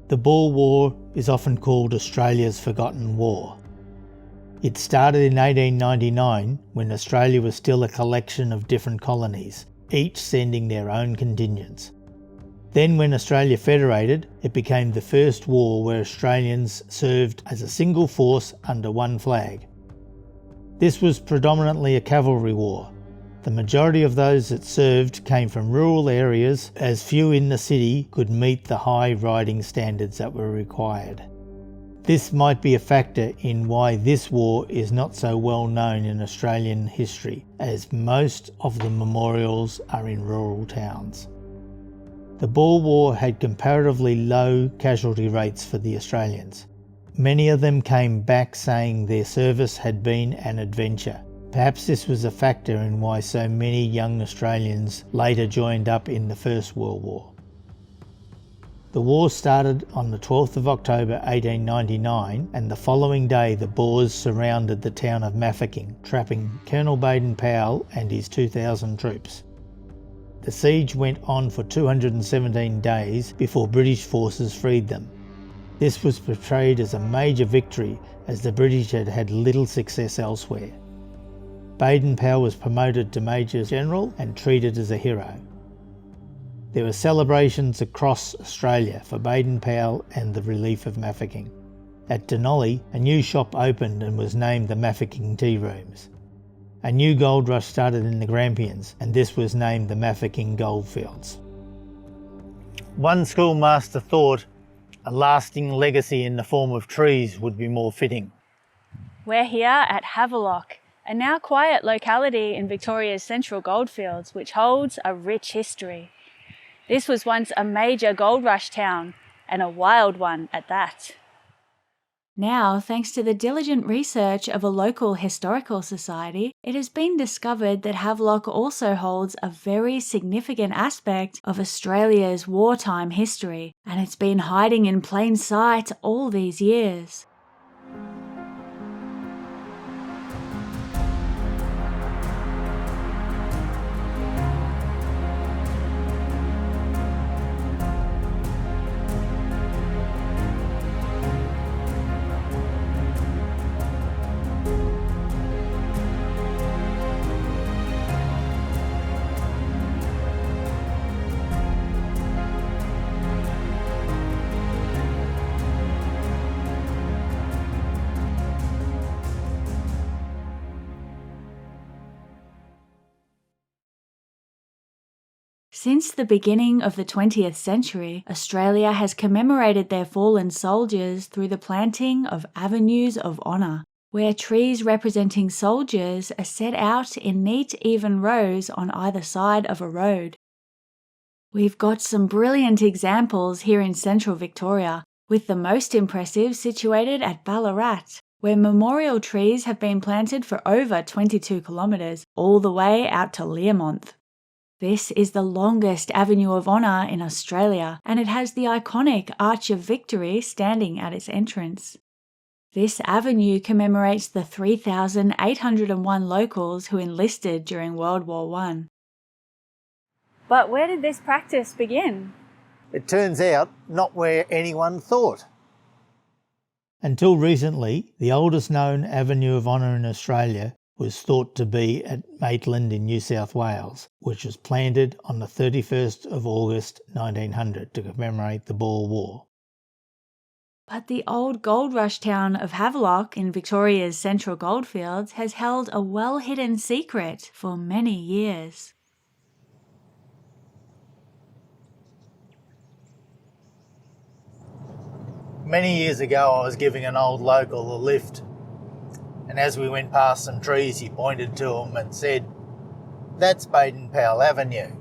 The Boer War is often called Australia's forgotten war. It started in 1899 when Australia was still a collection of different colonies, each sending their own contingents. Then when Australia federated, it became the first war where Australians served as a single force under one flag. This was predominantly a cavalry war. The majority of those that served came from rural areas, as few in the city could meet the high riding standards that were required. This might be a factor in why this war is not so well known in Australian history, as most of the memorials are in rural towns. The Boer War had comparatively low casualty rates for the Australians. Many of them came back saying their service had been an adventure. Perhaps this was a factor in why so many young Australians later joined up in the First World War. The war started on the 12th of October 1899, and the following day the Boers surrounded the town of Mafeking, trapping Colonel Baden-Powell and his 2,000 troops. The siege went on for 217 days before British forces freed them. This was portrayed as a major victory, as the British had had little success elsewhere. Baden-Powell was promoted to Major General and treated as a hero. There were celebrations across Australia for Baden-Powell and the relief of Mafeking. At Dunolly, a new shop opened and was named the Mafeking Tea Rooms. A new gold rush started in the Grampians, and this was named the Mafeking Goldfields. One schoolmaster thought a lasting legacy in the form of trees would be more fitting. We're here at Havelock, a now quiet locality in Victoria's central goldfields, which holds a rich history. This was once a major gold rush town, and a wild one at that. Now, thanks to the diligent research of a local historical society, it has been discovered that Havelock also holds a very significant aspect of Australia's wartime history, and it's been hiding in plain sight all these years. Since the beginning of the 20th century, Australia has commemorated their fallen soldiers through the planting of avenues of honour, where trees representing soldiers are set out in neat even rows on either side of a road. We've got some brilliant examples here in central Victoria, with the most impressive situated at Ballarat, where memorial trees have been planted for over 22 kilometres, all the way out to Learmonth. This is the longest avenue of honour in Australia, and it has the iconic Arch of Victory standing at its entrance. This avenue commemorates the 3,801 locals who enlisted during World War I. But where did this practice begin? It turns out, not where anyone thought. Until recently, the oldest known avenue of honour in Australia was thought to be at Maitland in New South Wales, which was planted on the 31st of August 1900 to commemorate the Boer War. But the old gold rush town of Havelock in Victoria's central goldfields has held a well-hidden secret for many years. Many years ago I was giving an old local a lift, and as we went past some trees he pointed to them and said, "That's Baden-Powell Avenue."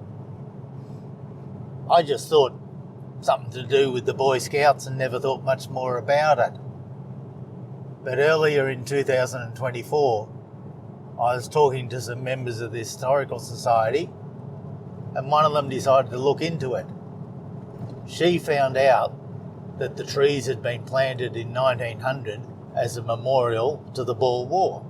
I just thought something to do with the Boy Scouts and never thought much more about it. But earlier in 2024 I was talking to some members of the Historical Society, and one of them decided to look into it. She found out that the trees had been planted in 1900 as a memorial to the Boer War.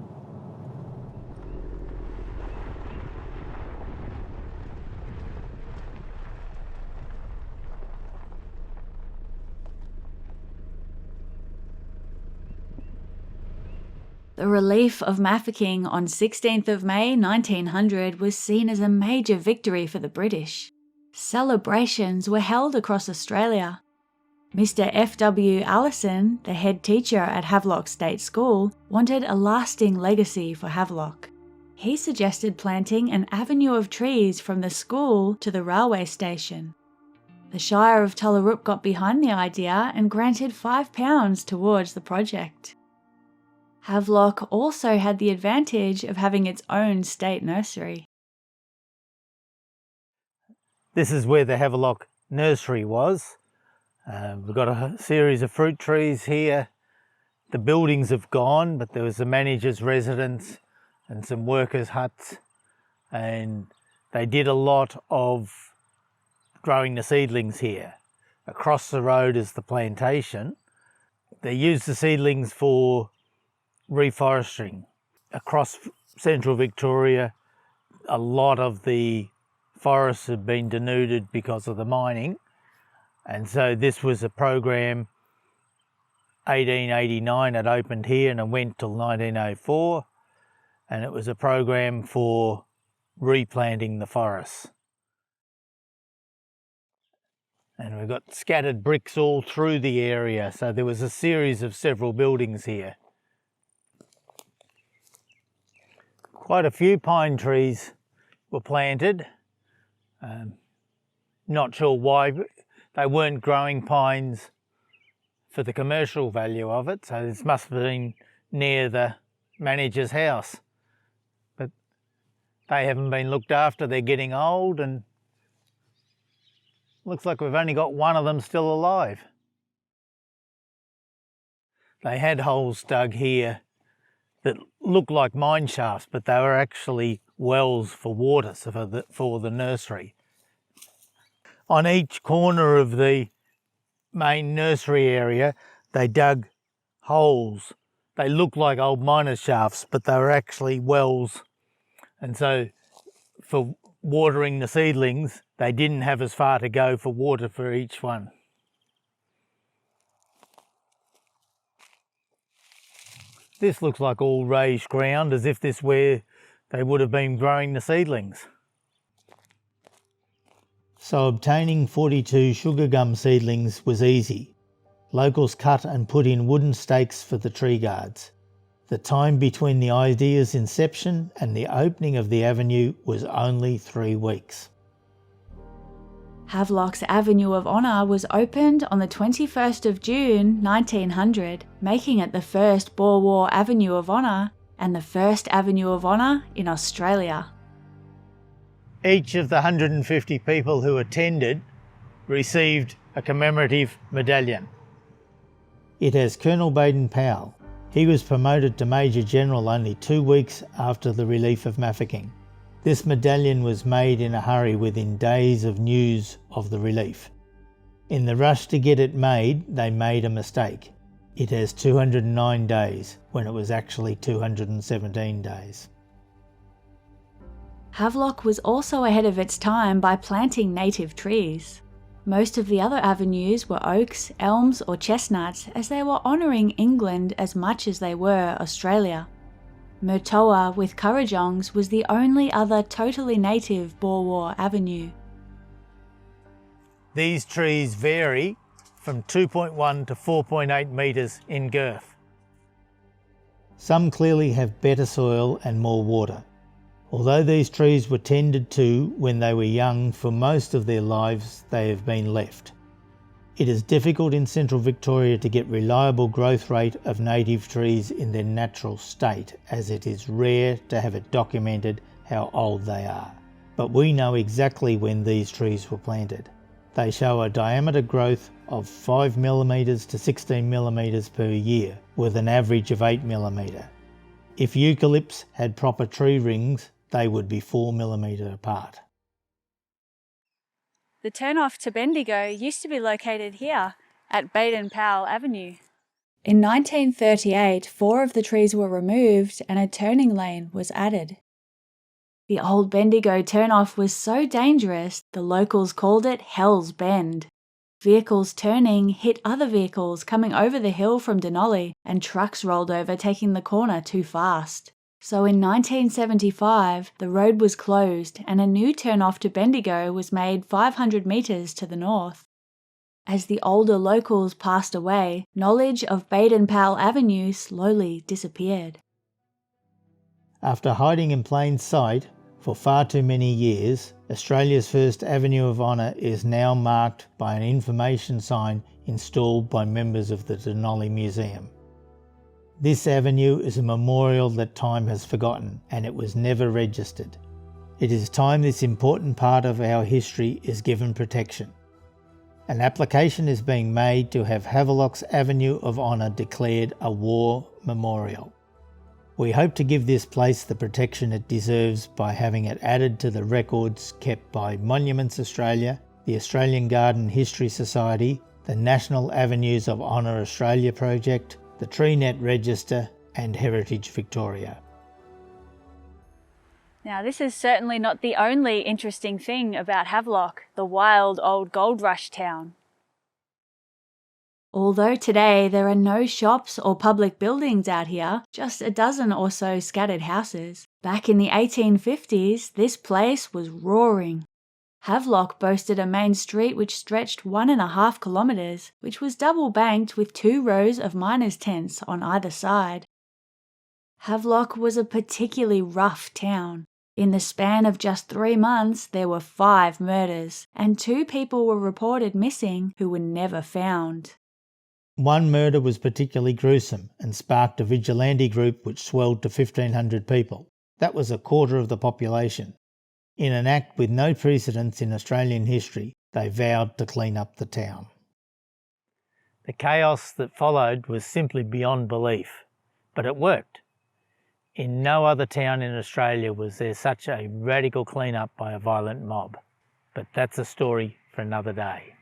The relief of Mafeking on 16th of May 1900 was seen as a major victory for the British. Celebrations were held across Australia. Mr. F.W. Allison, the head teacher at Havelock State School, wanted a lasting legacy for Havelock. He suggested planting an avenue of trees from the school to the railway station. The Shire of Tullaroop got behind the idea and granted £5 towards the project. Havelock also had the advantage of having its own state nursery. This is where the Havelock nursery was. We've got a series of fruit trees here. The buildings have gone, but there was the manager's residence and some workers' huts, and they did a lot of growing the seedlings here. Across the road is the plantation. They used the seedlings for reforesting. Across central Victoria, a lot of the forests have been denuded because of the mining, and so this was a program. 1889 it opened here and it went till 1904, and it was a program for replanting the forests. And we've got scattered bricks all through the area, so there was a series of several buildings here. Quite a few pine trees were planted. Not sure why. They weren't growing pines for the commercial value of it, so this must have been near the manager's house. But they haven't been looked after. They're getting old, and looks like we've only got one of them still alive. They had holes dug here that looked like mine shafts, but they were actually wells for water, so for the nursery. On each corner of the main nursery area, they dug holes. They looked like old miners' shafts, but they were actually wells. And so for watering the seedlings, they didn't have as far to go for water for each one. This looks like all raised ground, as if this where they would have been growing the seedlings. So obtaining 42 sugar gum seedlings was easy. Locals cut and put in wooden stakes for the tree guards. The time between the idea's inception and the opening of the avenue was only 3 weeks. Havelock's Avenue of Honour was opened on the 21st of June 1900, making it the first Boer War Avenue of Honour and the first Avenue of Honour in Australia. Each of the 150 people who attended received a commemorative medallion. It has Colonel Baden-Powell. He was promoted to Major General only 2 weeks after the relief of Mafeking. This medallion was made in a hurry within days of news of the relief. In the rush to get it made, they made a mistake. It has 209 days, when it was actually 217 days. Havelock was also ahead of its time by planting native trees. Most of the other avenues were oaks, elms or chestnuts, as they were honouring England as much as they were Australia. Murtoa with Currajongs was the only other totally native Boer War avenue. These trees vary from 2.1 to 4.8 metres in girth. Some clearly have better soil and more water. Although these trees were tended to when they were young, for most of their lives they have been left. It is difficult in central Victoria to get reliable growth rate of native trees in their natural state, as it is rare to have it documented how old they are. But we know exactly when these trees were planted. They show a diameter growth of 5mm to 16mm per year, with an average of 8mm. If eucalypts had proper tree rings, they would be 4mm apart. The turnoff to Bendigo used to be located here at Baden-Powell Avenue. In 1938, 4 of the trees were removed and a turning lane was added. The old Bendigo turnoff was so dangerous, the locals called it Hell's Bend. Vehicles turning hit other vehicles coming over the hill from Dunolly, and trucks rolled over taking the corner too fast. So in 1975, the road was closed and a new turn-off to Bendigo was made 500 metres to the north. As the older locals passed away, knowledge of Baden-Powell Avenue slowly disappeared. After hiding in plain sight for far too many years, Australia's first Avenue of Honour is now marked by an information sign installed by members of the Dunolly Museum. This avenue is a memorial that time has forgotten, and it was never registered. It is time this important part of our history is given protection. An application is being made to have Havelock's Avenue of Honour declared a war memorial. We hope to give this place the protection it deserves by having it added to the records kept by Monuments Australia, the Australian Garden History Society, the National Avenues of Honour Australia project, the TreeNet Register and Heritage Victoria. Now, this is certainly not the only interesting thing about Havelock, the wild old gold rush town. Although today there are no shops or public buildings out here, just a dozen or so scattered houses, back in the 1850s, this place was roaring. Havelock boasted a main street which stretched 1.5 kilometres, which was double banked with 2 rows of miners' tents on either side. Havelock was a particularly rough town. In the span of just 3 months, there were 5 murders, and 2 people were reported missing who were never found. One murder was particularly gruesome and sparked a vigilante group which swelled to 1,500 people. That was a quarter of the population. In an act with no precedence in Australian history, they vowed to clean up the town. The chaos that followed was simply beyond belief, but it worked. In no other town in Australia was there such a radical clean-up by a violent mob. But that's a story for another day.